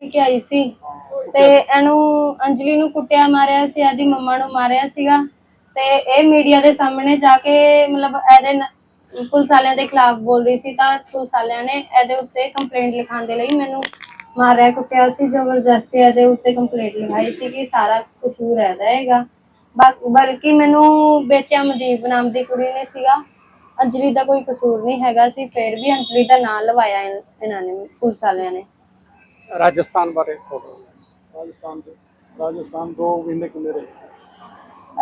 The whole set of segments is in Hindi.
ਕੇ ਆਈ ਸੀ ਤੇ ਇਹਨੂੰ ਅੰਜਲੀ ਨੂੰ ਕੁੱਟਿਆ ਮਾਰਿਆ ਸੀ, ਇਹਦੀ ਮੰਮਾ ਨੂੰ ਮਾਰਿਆ ਸੀਗਾ ਤੇ ਇਹ ਮੀਡੀਆ ਦੇ ਸਾਹਮਣੇ ਜਾ ਕੇ ਮਤਲਬ ਇਹਦੇ ਪੁਲਿਸ ਵਾਲਿਆਂ ਦੇ ਖਿਲਾਫ ਬੋਲ ਰਹੀ ਸੀ ਤਾਂ ਪੁਲਿਸ ਵਾਲਿਆਂ ਨੇ ਇਹਦੇ ਉੱਤੇ ਕੰਪਲੇਂਟ ਲਿਖਾਉਣ ਦੇ ਲਈ ਮੈਨੂੰ ਮਾਰਿਆ ਕੁੱਟਿਆ ਸੀ। ਜ਼ਬਰਦਸਤੀ ਇਹਦੇ ਉੱਤੇ ਕੰਪਲੇਂਟ ਲਿਖਾਈ ਸੀ ਕਿ ਸਾਰਾ ਕਸੂਰ ਇਹਦਾ ਹੈਗਾ। ਬਲਕਿ ਮੈਨੂੰ ਵੇਚਿਆ ਮਨਦੀਪ ਨਾਮ ਦੀ ਕੁੜੀ ਨੇ ਸੀਗਾ, अंजलि का कोई कसूर नहीं हैगा सी, फिर भी अंजलि का नाम लवाया इन्होंने पुलिस वालियां ने। राजस्थान बारे राजस्थान 2 महीने किन्ने रहे?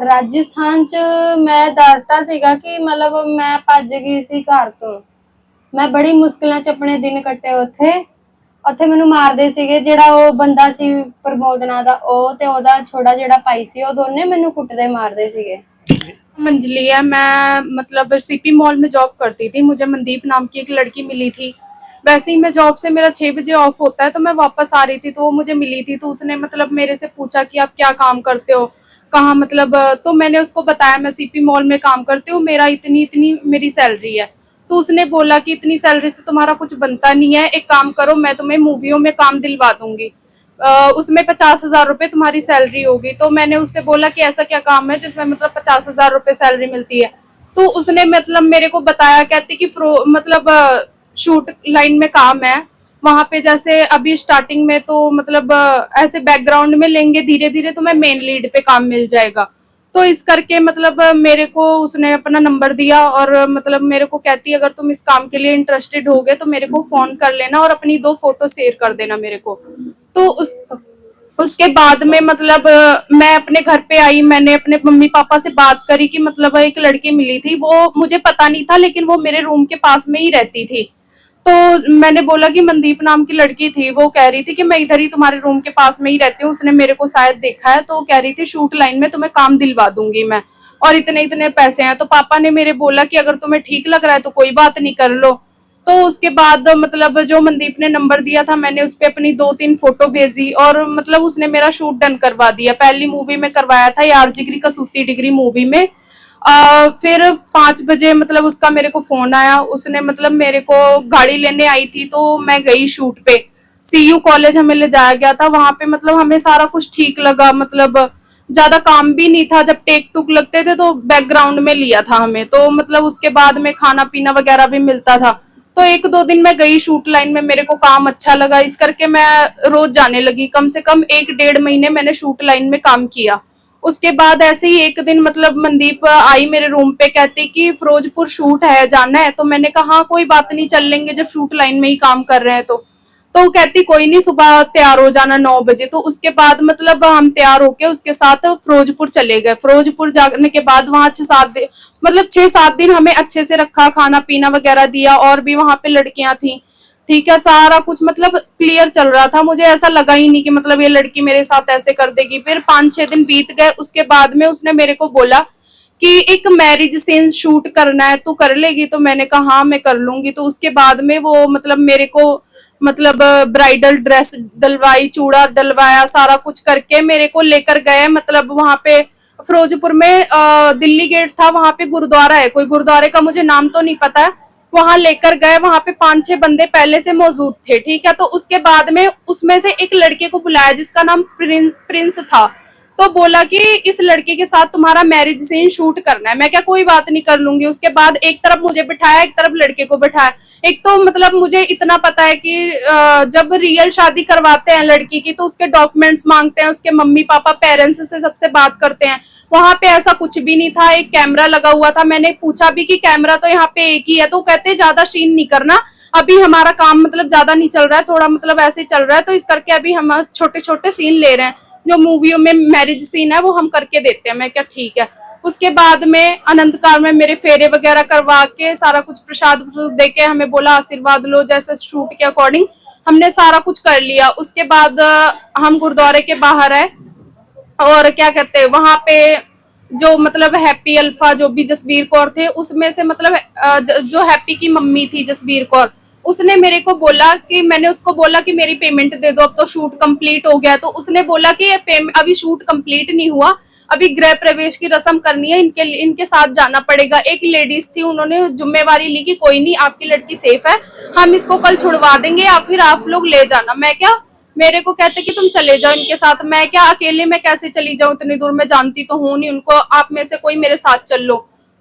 राजस्थान च मैं दसदा सीगा कि मतलब मैं भज गई सी घर तो, मैं बड़ी मुश्किलों च अपने दिन कट्टे उत्थे उत्थे मैनू मारदे सीगे। जेड़ा ओ बंदा सी प्रमोद नां दा ओ ते ओदा छोटा जेड़ा भाई सी ओ दोने मैनू कुटदे मारदे सीगे। मंजली है, मैं मतलब सीपी मॉल में जॉब करती थी। मुझे मनदीप नाम की एक लड़की मिली थी। वैसे ही मैं जॉब से मेरा 6 बजे ऑफ होता है तो मैं वापस आ रही थी तो वो मुझे मिली थी। तो उसने मतलब मेरे से पूछा कि आप क्या काम करते हो, कहाँ मतलब, तो मैंने उसको बताया मैं सीपी मॉल में काम करती हूँ, मेरा इतनी इतनी मेरी सैलरी है। तो उसने बोला कि इतनी सैलरी से तुम्हारा कुछ बनता नहीं है, एक काम करो मैं तुम्हें मूवियों में काम दिलवा दूंगी, उसमें 50,000 रुपये तुम्हारी सैलरी होगी। तो मैंने उससे बोला कि ऐसा क्या काम है जिसमें मतलब 50,000 रुपये सैलरी मिलती है। तो उसने मतलब मेरे को बताया, कहती कि मतलब शूट लाइन में काम है वहां पे, जैसे अभी स्टार्टिंग में तो मतलब ऐसे बैकग्राउंड में लेंगे, धीरे धीरे तुम्हें मेन लीड पे काम मिल जाएगा। तो इस करके मतलब मेरे को उसने अपना नंबर दिया और मतलब मेरे को कहती अगर तुम इस काम के लिए इंटरेस्टेड हो गए तो मेरे को फोन कर लेना और अपनी 2 फोटो शेयर कर देना मेरे को। तो उसके बाद में मतलब मैं अपने घर पे आई, मैंने अपने मम्मी पापा से बात करी कि मतलब एक लड़की मिली थी, वो मुझे पता नहीं था लेकिन वो मेरे रूम के पास में ही रहती थी। तो मैंने बोला कि मनदीप नाम की लड़की थी, वो कह रही थी कि मैं इधर ही तुम्हारे रूम के पास में ही रहती हूँ, उसने मेरे को शायद देखा है, तो कह रही थी शूट लाइन में तुम्हें काम दिलवा दूंगी मैं और इतने इतने पैसे हैं। तो पापा ने मेरे बोला कि अगर तुम्हें ठीक लग रहा है तो कोई बात नहीं, कर लो। तो उसके बाद मतलब जो मनदीप ने नंबर दिया था मैंने उस पर अपनी 2-3 फोटो भेजी और मतलब उसने मेरा शूट डन करवा दिया। पहली मूवी में करवाया था यार जिगरी कसूती डिग्री मूवी में। फिर 5 बजे मतलब उसका मेरे को फोन आया, उसने मतलब मेरे को गाड़ी लेने आई थी तो मैं गई शूट पे। CU कॉलेज हमें ले जाया गया था, वहां पे मतलब हमें सारा कुछ ठीक लगा, मतलब ज्यादा काम भी नहीं था, जब टेक टुक लगते थे तो बैकग्राउंड में लिया था हमें। तो मतलब उसके बाद में खाना पीना वगैरह भी मिलता था। तो 1-2 दिन मैं गई शूट लाइन में, मेरे को काम अच्छा लगा, इस करके मैं रोज जाने लगी। कम से कम 1-1.5 महीने मैंने शूट लाइन में काम किया। उसके बाद ऐसे ही एक दिन मतलब मनदीप आई मेरे रूम पे, कहती कि फिरोजपुर शूट है, जाना है। तो मैंने कहा हाँ कोई बात नहीं, चल लेंगे जब शूट लाइन में ही काम कर रहे हैं तो कहती कोई नहीं, सुबह तैयार हो जाना 9 बजे। तो उसके बाद मतलब हम तैयार होके उसके साथ फिरोजपुर चले गए। फिरोजपुर जाने के बाद वहां 6-7 दिन मतलब 6-7 दिन हमें अच्छे से रखा, खाना पीना वगैरह दिया, और भी वहां पे लड़कियां थी, ठीक है, सारा कुछ मतलब क्लियर चल रहा था। मुझे ऐसा लगा ही नहीं कि मतलब ये लड़की मेरे साथ ऐसे कर देगी। फिर 5-6 दिन बीत गए, उसके बाद में उसने मेरे को बोला कि एक मैरिज सीन शूट करना है, तू कर लेगी? तो मैंने कहा हाँ मैं कर लूंगी। तो उसके बाद में वो मतलब मेरे को मतलब ब्राइडल ड्रेस डलवाई, चूड़ा डलवाया, सारा कुछ करके मेरे को लेकर गए। मतलब वहां पे फिरोजपुर में दिल्ली गेट था, वहां पे गुरुद्वारा है, कोई गुरुद्वारे का मुझे नाम तो नहीं पता है, वहां लेकर गए। वहां पे 5-6 बंदे पहले से मौजूद थे, ठीक है। तो उसके बाद में उसमें से एक लड़के को बुलाया जिसका नाम प्रिंस था। तो बोला कि इस लड़के के साथ तुम्हारा मैरिज सीन शूट करना है। मैं क्या कोई बात नहीं, कर लूंगी। उसके बाद एक तरफ मुझे बिठाया, एक तरफ लड़के को बिठाया। एक तो मतलब मुझे इतना पता है कि जब रियल शादी करवाते हैं लड़की की तो उसके डॉक्यूमेंट्स मांगते हैं, उसके मम्मी पापा पेरेंट्स से सबसे बात करते हैं। वहां पे ऐसा कुछ भी नहीं था, एक कैमरा लगा हुआ था। मैंने पूछा भी कि कैमरा तो यहाँ पे एक ही है, तो कहते ज्यादा सीन नहीं करना, अभी हमारा काम मतलब ज्यादा नहीं चल रहा है, थोड़ा मतलब ऐसे चल रहा है, तो इस करके अभी हम छोटे छोटे सीन ले रहे हैं, जो मूवियों में मैरिज सीन है वो हम करके देते हैं। मैं क्या ठीक है। उसके बाद में अनंत काल में मेरे फेरे वगैरह करवा के सारा कुछ प्रसाद दे के हमें बोला आशीर्वाद लो, जैसे शूट के अकॉर्डिंग हमने सारा कुछ कर लिया। उसके बाद हम गुरुद्वारे के बाहर है और क्या कहते हैं वहां पे जो मतलब हैप्पी अल्फा जो भी जसबीर कौर थे, उसमें से मतलब जो हैप्पी की मम्मी थी जसबीर कौर, उसने मेरे को बोला कि मैंने उसको बोला कि मेरी पेमेंट दे दो, अब तो शूट कंप्लीट हो गया। तो उसने बोला कि अभी शूट कंप्लीट नहीं हुआ, अभी गृह प्रवेश की रस्म करनी है, इनके साथ जाना पड़ेगा। एक लेडीज थी, उन्होंने जिम्मेवारी ली कि कोई नहीं आपकी लड़की सेफ है, हम इसको कल छुड़वा देंगे या फिर आप लोग ले जाना। मैं क्या मेरे को कहते कि तुम चले जाओ इनके साथ। मैं क्या अकेले मैं कैसे चली जाऊं इतनी दूर, मैं जानती तो हूं नहीं उनको, आप में से कोई मेरे साथ चल लो।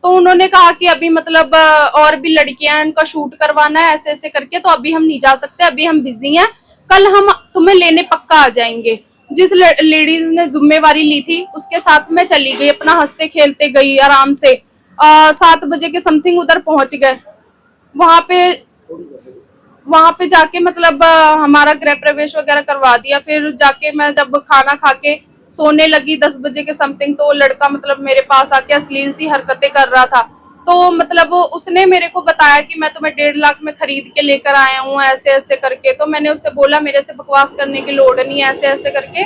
तो उन्होंने कहा कि अभी मतलब और भी लड़कियां हैं, उनका शूट करवाना है ऐसे ऐसे करके, तो अभी हम नहीं जा सकते, अभी हम बिजी हैं, कल हम तुम्हें लेने पक्का आ जाएंगे। जिस लेडीज ने जिम्मेवारी ली थी उसके साथ मैं चली गई, अपना हंसते खेलते गई आराम से। 7 बजे के समथिंग उधर पहुंच गए। वहां पे जाके मतलब हमारा गृह प्रवेश वगैरह करवा दिया। फिर जाके मैं जब खाना खा के सोने लगी 10 बजे के समथिंग, तो लड़का मतलब मेरे पास आके अश्लील सी हरकतें कर रहा था। तो मतलब उसने मेरे को बताया कि मैं तुम्हें 1.5 लाख में खरीद के लेकर आया हूँ ऐसे ऐसे करके। तो मैंने उससे बोला मेरे से बकवास करने की लोड़ नहीं है ऐसे ऐसे करके।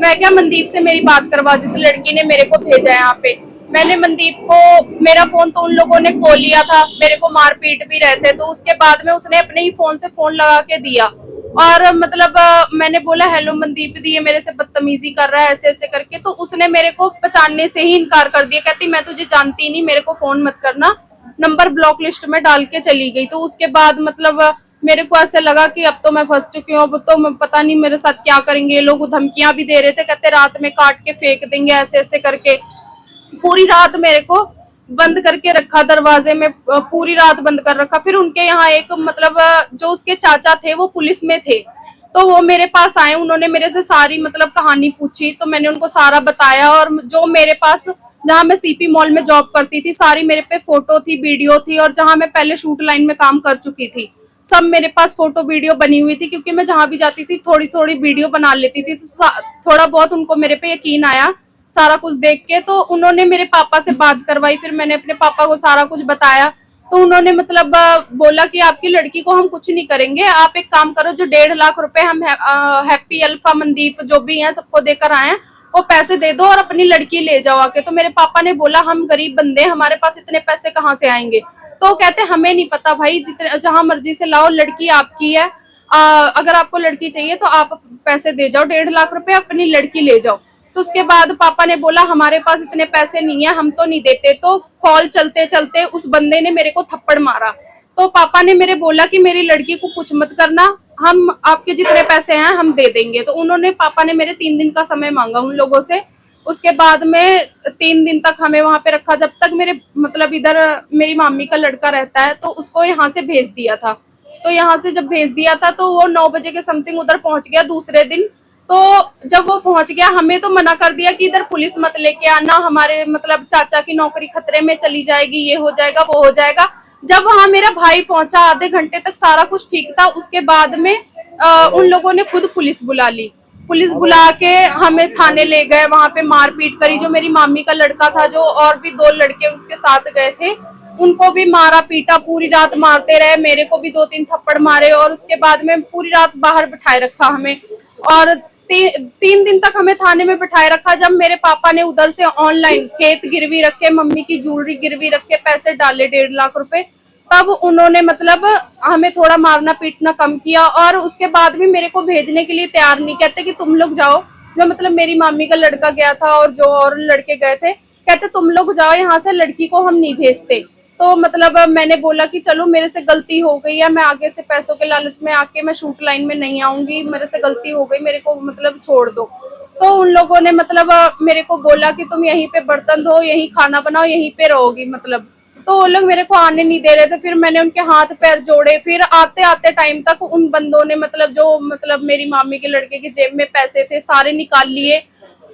मैं क्या, मनदीप से मेरी बात करवा, जिस लड़की ने मेरे को भेजा है यहाँ पे। मैंने मनदीप को, मेरा फोन तो उन लोगों ने खो लिया था, मेरे को मारपीट भी रहे थे। तो उसके बाद में उसने अपने ही फोन से फोन लगा के दिया, और मतलब मैंने बोला हेलो मनदीप दी, ये मेरे से बदतमीजी कर रहा है ऐसे ऐसे करके। तो उसने मेरे को पहचानने से ही इनकार कर दिया, कहती मैं तुझे जानती नहीं, मेरे को फोन मत करना, नंबर ब्लॉक लिस्ट में डाल के चली गई। तो उसके बाद मतलब मेरे को ऐसे लगा कि अब तो मैं फंस चुकी हूँ, अब तो मैं पता नहीं मेरे साथ क्या करेंगे ये लोग। धमकियां भी दे रहे थे, कहते रात में काट के फेंक देंगे ऐसे ऐसे करके। पूरी रात मेरे को बंद करके रखा दरवाजे में, पूरी रात बंद कर रखा। फिर उनके यहाँ एक मतलब जो उसके चाचा थे वो पुलिस में थे, तो वो मेरे पास आए, उन्होंने मेरे से सारी मतलब कहानी पूछी। तो मैंने उनको सारा बताया, और जो मेरे पास, जहाँ मैं सीपी मॉल में जॉब करती थी, सारी मेरे पे फोटो थी, वीडियो थी, और जहाँ मैं पहले शूट लाइन में काम कर चुकी थी सब मेरे पास फोटो वीडियो बनी हुई थी। क्योंकि मैं जहाँ भी जाती थी थोड़ी थोड़ी वीडियो बना लेती थी, तो थोड़ा बहुत उनको मेरे पे यकीन आया सारा कुछ देख के। तो उन्होंने मेरे पापा से बात करवाई, फिर मैंने अपने पापा को सारा कुछ बताया। तो उन्होंने मतलब बोला कि आपकी लड़की को हम कुछ नहीं करेंगे, आप एक काम करो, जो 1.5 लाख रुपए हम हैप्पी अल्फा मनदीप जो भी हैं सबको देकर आए हैं, वो पैसे दे दो और अपनी लड़की ले जाओ आके। तो मेरे पापा ने बोला हम गरीब बंदे, हमारे पास इतने पैसे कहाँ से आएंगे। तो कहते हमें नहीं पता भाई, जितने जहां मर्जी से लाओ, लड़की आपकी है, अगर आपको लड़की चाहिए तो आप पैसे दे जाओ, 1.5 लाख रुपए अपनी लड़की ले जाओ। तो उसके बाद पापा ने बोला हमारे पास इतने पैसे नहीं है, हम तो नहीं देते। तो कॉल चलते चलते उस बंदे ने मेरे को थप्पड़ मारा। तो पापा ने मेरे बोला कि मेरी लड़की को कुछ मत करना, हम आपके जितने पैसे हैं हम दे देंगे। तो उन्होंने, पापा ने मेरे 3 दिन का समय मांगा उन लोगों से। उसके बाद में 3 दिन तक हमें वहां पे रखा, जब तक मेरे मतलब इधर मेरी मामी का लड़का रहता है, तो उसको यहाँ से भेज दिया था। तो यहाँ से जब भेज दिया था तो वो 9 बजे के समथिंग उधर पहुंच गया दूसरे दिन। तो जब वो पहुंच गया, हमें तो मना कर दिया कि इधर पुलिस मत लेके आना, हमारे मतलब चाचा की नौकरी खतरे में चली जाएगी, ये हो जाएगा वो हो जाएगा। जब वहां मेरा भाई पहुंचा, आधे घंटे तक सारा कुछ ठीक था। उसके बाद में उन लोगों ने खुद पुलिस बुला ली, पुलिस बुला के हमें थाने ले गए, वहां पे मारपीट करी। जो मेरी मामी का लड़का था, जो और भी 2 लड़के उसके साथ गए थे, उनको भी मारा पीटा, पूरी रात मारते रहे, मेरे को भी 2-3 थप्पड़ मारे। और उसके बाद में पूरी रात बाहर बिठाए रखा हमें, और 3 दिन तक हमें थाने में बिठाए रखा। जब मेरे पापा ने उधर से ऑनलाइन खेत गिरवी रख के, मम्मी की ज्वेलरी गिरवी रख के पैसे डाले 1.5 लाख रुपए, तब उन्होंने मतलब हमें थोड़ा मारना पीटना कम किया। और उसके बाद भी मेरे को भेजने के लिए तैयार नहीं, कहते कि तुम लोग जाओ। जो मतलब मेरी मामी का लड़का गया था और जो और लड़के गए थे, कहते तुम लोग जाओ यहाँ से, लड़की को हम नहीं भेजते। तो मतलब मैंने बोला कि चलो मेरे से गलती हो गई है, मैं आगे से पैसों के लालच में आके मैं शूट लाइन में नहीं आऊंगी, मेरे से गलती हो गई, मेरे को मतलब छोड़ दो। तो उन लोगों ने मतलब मेरे को बोला कि तुम यहीं पे बर्तन धो, यहीं खाना बनाओ, यहीं पे रहोगी मतलब। तो वो लोग मेरे को आने नहीं दे रहे थे। फिर मैंने उनके हाथ पैर जोड़े। फिर आते आते टाइम तक उन बंदों ने मतलब जो मतलब मेरी मामी के लड़के की जेब में पैसे थे सारे निकाल लिए,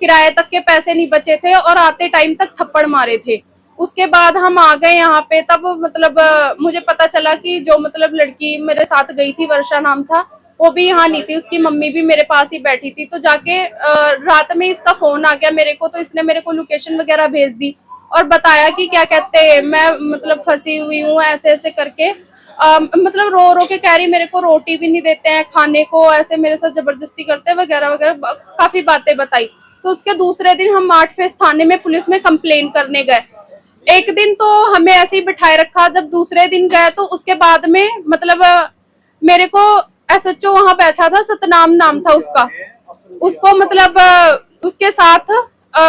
किराए तक के पैसे नहीं बचे थे, और आते टाइम तक थप्पड़ मारे थे। उसके बाद हम आ गए यहाँ पे, तब मतलब मुझे पता चला कि जो मतलब लड़की मेरे साथ गई थी, वर्षा नाम था, वो भी यहाँ नहीं थी, उसकी मम्मी भी मेरे पास ही बैठी थी। तो जाके रात में इसका फोन आ गया मेरे को, तो इसने मेरे को लोकेशन वगैरह भेज दी और बताया कि क्या कहते हैं, मैं मतलब फंसी हुई हूँ ऐसे ऐसे करके। मतलब रो रो के कह रही, मेरे को रोटी भी नहीं देते हैं खाने को, ऐसे मेरे साथ जबरदस्ती करते हैं वगैरह वगैरह, काफी बातें बताई। तो उसके दूसरे दिन हम 8 फेस थाने में पुलिस में कंप्लेन करने गए। एक दिन तो हमें ऐसे ही बिठाए रखा, जब दूसरे दिन गए तो उसके बाद में मतलब मेरे को SHO वहां बैठा था, सतनाम नाम था उसका, उसको मतलब उसके साथ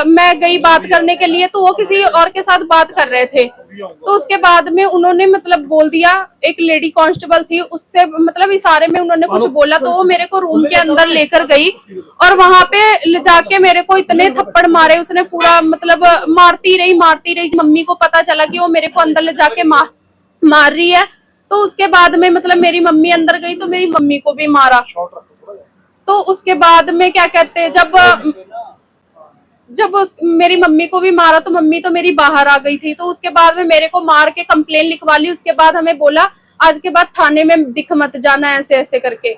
मैं गई बात करने के लिए तो वो किसी और के साथ बात कर रहे थे। तो उसके बाद में उन्होंने मतलब बोल दिया, एक लेडी कांस्टेबल थी, उससे मतलब इशारे में उन्होंने कुछ बोला, तो वो मेरे को रूम के अंदर लेकर गई और वहां पे ले जाके मेरे को इतने थप्पड़ मारे उसने, पूरा मतलब मारती रही। मम्मी को पता चला कि वो मेरे को अंदर ले जाके मार रही है। तो उसके बाद में मतलब मेरी मम्मी अंदर गई तो मेरी मम्मी को भी मारा। तो उसके बाद में क्या कहते हैं, जब मेरी मम्मी को भी मारा तो मम्मी तो मेरी बाहर आ गई थी। तो उसके बाद में मेरे को मार के कंप्लेन लिखवा ली। उसके बाद हमें बोला आज के बाद थाने में दिख मत जाना, ऐसे ऐसे करके।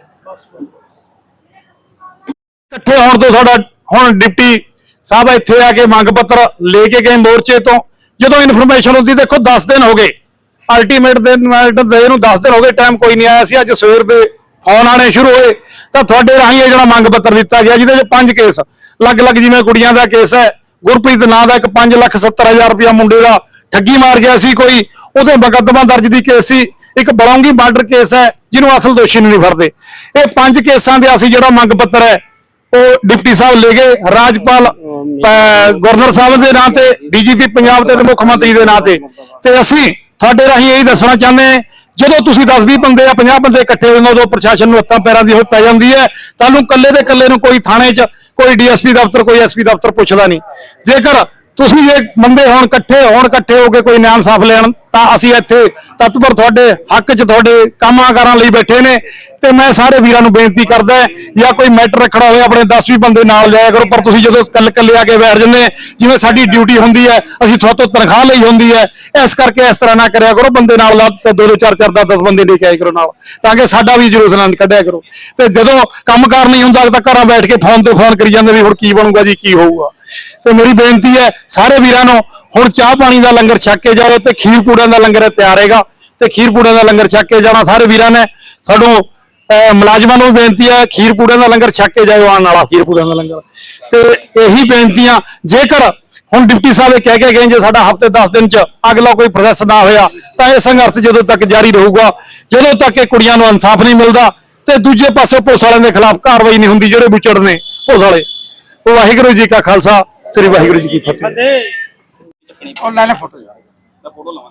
इकट्ठे होने तो साडा हुण डिप्टी साहब इत्थे आके मंग पत्र लेके गए मोर्चे तो, जो इन्फॉर्मेशन होती देखो 10 दिन हो गए, अल्टीमेट दिन 10 दिन हो गए, टाइम कोई नहीं आया सी। अज सवेर दे फोन आने शुरू होए तो तुहाडे राहीं ये जिहड़ा मंग पत्र दिता गया, जिहदे 5 केस अलग-अलग, जिवें कुड़ियां दा केस है, गुरप्रीत नां दा 5,70,000 रुपया मुंडे दा ठगी मार गया सी कोई, ਉਹਦੇ ਮੁਕੱਦਮਾ ਦਰਜ ਦੀ ਕੇਸ ਸੀ। ਇੱਕ ਬਲੌਂਗੀ ਮਰਡਰ ਕੇਸ ਹੈ ਜਿਹਨੂੰ ਅਸਲ ਦੋਸ਼ੀ ਨੂੰ ਨਹੀਂ ਫੜਦੇ। ਇਹ 5 ਕੇਸਾਂ ਦੇ ਅਸੀਂ ਜਿਹੜਾ ਮੰਗ ਪੱਤਰ ਹੈ ਉਹ ਡਿਪਟੀ ਸਾਹਿਬ ਲੈ ਗਏ, ਰਾਜਪਾਲ ਗਵਰਨਰ ਸਾਹਿਬ ਦੇ ਨਾਂ ਤੇ, ਡੀਜੀਪੀ ਪੰਜਾਬ ਤੇ ਮੁੱਖ ਮੰਤਰੀ ਦੇ ਨਾਂ ਤੇ ਅਸੀਂ ਤੁਹਾਡੇ ਰਾਹੀਂ ਇਹੀ ਦੱਸਣਾ ਚਾਹੁੰਦੇ ਹਾਂ, ਜਦੋਂ ਤੁਸੀਂ 10-20 ਬੰਦੇ ਜਾਂ 50 ਬੰਦੇ ਇਕੱਠੇ ਹੋਏ ਉਦੋਂ ਪ੍ਰਸ਼ਾਸਨ ਨੂੰ ਹੱਥਾਂ ਪੈਰਾਂ ਦੀ ਹੋ ਪੈ ਜਾਂਦੀ ਹੈ। ਤੁਹਾਨੂੰ ਕੱਲੇ ਦੇ ਕੱਲੇ ਨੂੰ ਕੋਈ ਥਾਣੇ 'ਚ, ਕੋਈ ਡੀਐਸਪੀ ਦਫ਼ਤਰ, ਕੋਈ ਐਸਪੀ ਦਫ਼ਤਰ ਪੁੱਛਦਾ ਨਹੀਂ। ਜੇਕਰ ਤੁਸੀਂ ਜੇ ਬੰਦੇ ਹੁਣ ਇਕੱਠੇ ਹੋ ਕੇ ਕੋਈ ਨਿਆਂ ਇਨਸਾਫ ਲੈਣ ਤਾਂ ਅਸੀਂ ਇੱਥੇ ਤਤਪਰ ਤੁਹਾਡੇ ਹੱਕ 'ਚ ਤੁਹਾਡੇ ਕੰਮਾਂ ਕਾਰਾਂ ਲਈ ਬੈਠੇ ਨੇ। ਤੇ ਮੈਂ ਸਾਰੇ ਵੀਰਾਂ ਨੂੰ ਬੇਨਤੀ ਕਰਦਾ, ਜਾਂ ਕੋਈ ਮੈਟਰ ਰੱਖਣਾ ਹੋਵੇ ਆਪਣੇ 10-20 ਬੰਦੇ ਨਾਲ ਜਾਇਆ ਕਰੋ, ਪਰ ਤੁਸੀਂ ਜਦੋਂ ਕੱਲੇ ਆ ਕੇ ਬੈਠ ਜੰਨੇ, ਜਿਵੇਂ ਸਾਡੀ ਡਿਊਟੀ ਹੁੰਦੀ ਹੈ, ਅਸੀਂ ਤੁਹਾਤੋਂ ਤਨਖਾਹ ਲਈ ਹੁੰਦੀ ਹੈ, ਇਸ ਕਰਕੇ ਇਸ ਤਰ੍ਹਾਂ ਨਾ ਕਰਿਆ ਕਰੋ। ਬੰਦੇ ਨਾਲ ਲਾ ਤੇ 2-2 4-4 10 ਬੰਦੇ ਲੈ ਕੇ ਆਏ ਕਰੋ ਨਾਲ, ਤਾਂ ਕਿ ਸਾਡਾ ਵੀ ਜਲੂਸ ਨਾ ਕੱਢਿਆ ਕਰੋ। ਤੇ ਜਦੋਂ ਕੰਮਕਾਰ ਨਹੀਂ ਹੁੰਦਾ ਤਾਂ ਘਰਾਂ ਬੈਠ ਕੇ ਫੋਨ ਤੇ ਫੋਨ ਕਰੀ ਜਾਂਦੇ ਵੀ ਹੁਣ ਕੀ ਬਣੂਗਾ ਜੀ, ਕੀ ਹੋਊਗਾ। ਤੇ ਮੇਰੀ ਬੇਨਤੀ ਹੈ ਸਾਰੇ ਵੀਰਾਂ ਨੂੰ, ਹੁਣ ਚਾਹ ਪਾਣੀ ਦਾ ਲੰਗਰ ਛਕ ਕੇ ਜਾਓ ਤੇ ਖੀਰ ਪੂੜਿਆਂ ਦਾ ਲੰਗਰ ਤਿਆਰ ਹੈਗਾ, ਤੇ ਖੀਰ ਪੂੜਿਆਂ ਦਾ ਲੰਗਰ ਛਕ ਕੇ ਜਾਣਾ ਸਾਰੇ ਵੀਰਾਂ ਨੇ। ਤੁਹਾਨੂੰ ਮੁਲਾਜ਼ਮਾਂ ਨੂੰ ਬੇਨਤੀ ਹੈ, ਖੀਰ ਪੂੜਿਆਂ ਦਾ ਲੰਗਰ ਛਕ ਕੇ ਜਾਓ, ਆਉਣ ਵਾਲਾ ਖੀਰ ਪੂੜਿਆਂ ਦਾ ਲੰਗਰ। ਤੇ ਇਹੀ ਬੇਨਤੀਆਂ, ਜੇਕਰ ਹੁਣ ਡਿਪਟੀ ਸਾਹਿਬ ਇਹ ਕਹਿ ਕੇ ਗਏ ਜੇ ਸਾਡਾ ਹਫ਼ਤੇ 10 ਦਿਨ ਚ ਅਗਲਾ ਕੋਈ ਪ੍ਰੋਸੈਸ ਨਾ ਹੋਇਆ ਤਾਂ ਇਹ ਸੰਘਰਸ਼ ਜਦੋਂ ਤੱਕ ਜਾਰੀ ਰਹੂਗਾ, ਜਦੋਂ ਤੱਕ ਇਹ ਕੁੜੀਆਂ ਨੂੰ ਇਨਸਾਫ ਨਹੀਂ ਮਿਲਦਾ ਤੇ ਦੂਜੇ ਪਾਸੇ ਪੁਲਿਸ ਵਾਲਿਆਂ ਦੇ ਖਿਲਾਫ ਕਾਰਵਾਈ ਨਹੀਂ ਹੁੰਦੀ, ਜਿਹੜੇ ਵਿਚੜ ਨੇ ਪੁਲਿਸ ਵਾਲੇ। ਵਾਹਿਗੁਰੂ ਜੀ ਕਾ ਖਾਲਸਾ, ਸ੍ਰੀ ਵਾਹਿਗੁਰੂ ਜੀ ਕੀ ਫਤਿਹ। और ले ले फोटो यार, फोटो लवा।